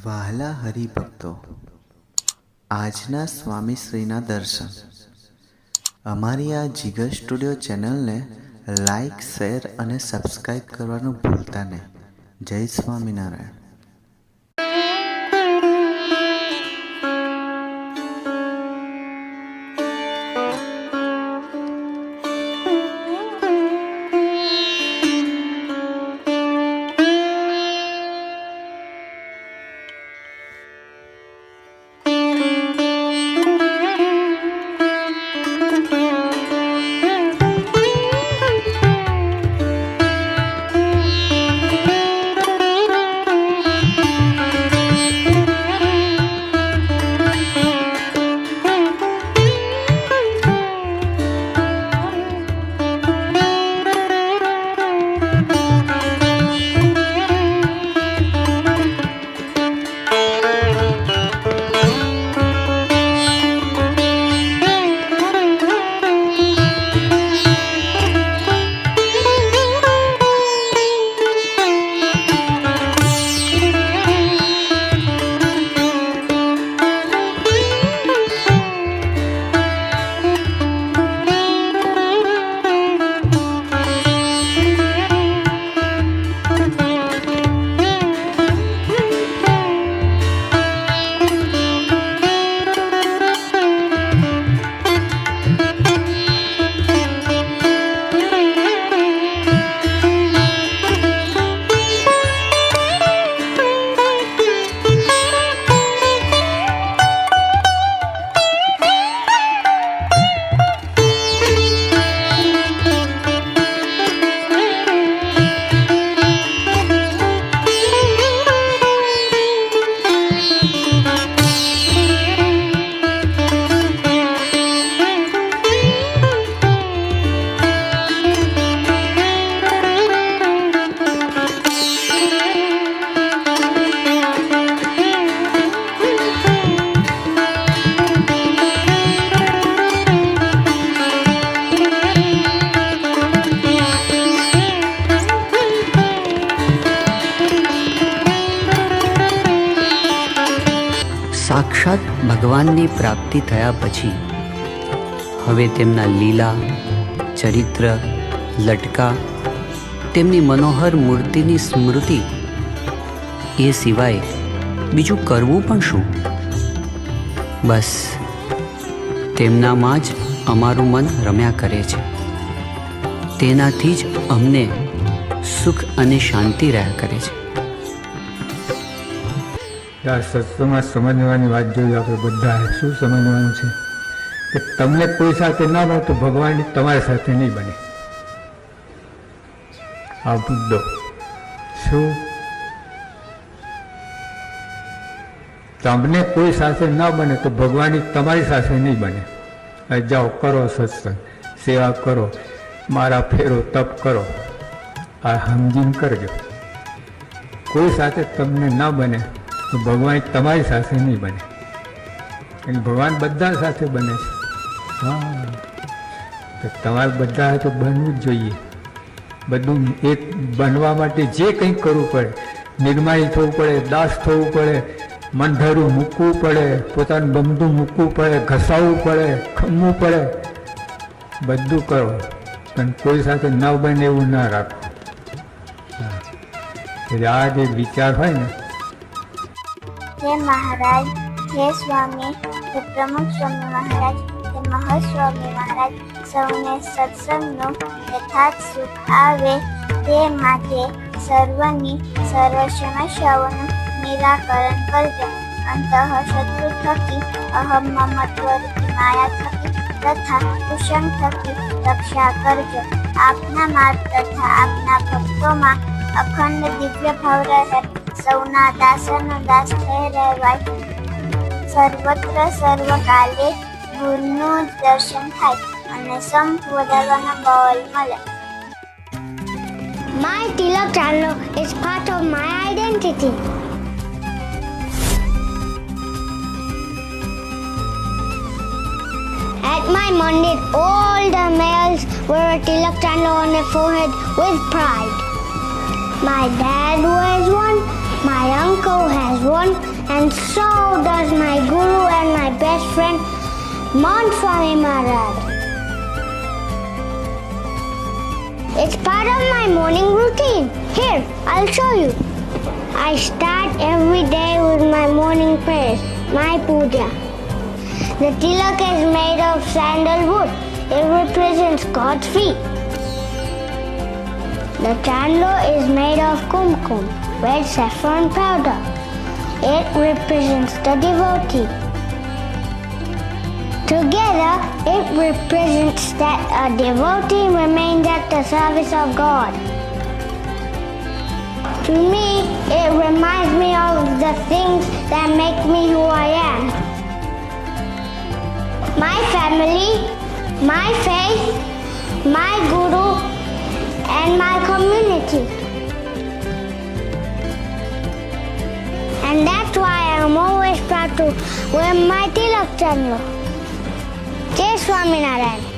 વહાલા હરિભક્તો, આજના સ્વામીશ્રીના દર્શન. અમારી આ જીગર સ્ટુડિયો ચેનલને લાઈક, શેર અને સબસ્ક્રાઈબ કરવાનું ભૂલતા નહીં. જય સ્વામિનારાયણ. સાક્ષાત ભગવાનની પ્રાપ્તિ થયા પછી હવે તેમના લીલા, ચરિત્ર, લટકા, તેમની મનોહર મૂર્તિની સ્મૃતિ એ સિવાય બીજું કરવું પણ શું? બસ તેમનામાં જ અમારું મન રમ્યા કરે છે. તેનાથી જ અમને સુખ અને શાંતિ રહ્યા કરે છે. આ સત્સંગમાં સમજવાની વાત જોઈએ આપણે બધાએ. શું સમજવાનું છે કે તમને કોઈ સાથે ના બને તો ભગવાન તમારી સાથે નહીં બને. આ મુદ્દો શું? તમને કોઈ સાથે ના બને તો ભગવાન તમારી સાથે નહીં બને. જાઓ, કરો સત્સંગ, સેવા કરો, મારા ફેરો તપ કરો, આ સમજીને કરજો. કોઈ સાથે તમને ના બને તો ભગવાન તમારી સાથે નહીં બને. અને ભગવાન બધા સાથે બને છે. હા, તો તમારે બધા તો બનવું જ જોઈએ. બધું એક બનવા માટે જે કંઈ કરવું પડે, નિર્માણી થવું પડે, દાસ થવું પડે, મનધરું મૂકવું પડે, પોતાનું બમતું મૂકવું પડે, ઘસાવવું પડે, ખમવું પડે, બધું કરો. પણ કોઈ સાથે ન બને એવું ના રાખો. એટલે આ જે વિચાર હોય ને, હે મહારાજ, હે સ્વામી, હે પ્રમુખ સ્વામી મહારાજ, હે મહાસ્વામી મહારાજ, સૌને સત્સંગનું યથાર્થ સુખ આવે તે માટે સર્વની સર્વ સમસ્યાઓનું નિરાકરણ કરજો. અંતઃશત્રુ થકી, અહમ મમત્વરૂપી માયા થકી તથા કુસંગ થકી રક્ષા કરજો. આપના માર્ગ તથા આપના ભક્તોમાં અખંડ દિવ્ય ભાવ રહે. સૌના દાસનો દાસ થઈ રહેવાય. સર્વત્ર સર્વકાલે ગુરુનું દર્શન થાય અને સંપ વધારવાનો બળ મળે. My Tilak channel is part of my identity. At my mandir, all the males wear a tilak chandler on their forehead with pride. My dad wears one, my uncle has one, and so does my guru and my best friend, Mount Swami Maharaj. It's part of my morning routine. Here, I'll show you. I start every day with my morning prayers, my puja. The tilak is made of sandalwood. It represents God's feet. The chandlo is made of kumkum, red saffron powder. It represents the devotee. Together, it represents that a devotee remains at the service of God. To me, it reminds me of the things that make me who I am. My family, my faith, my guru, and my community. And that's why I'm always proud to wear my tilak chandlo. Jai Swaminarayan.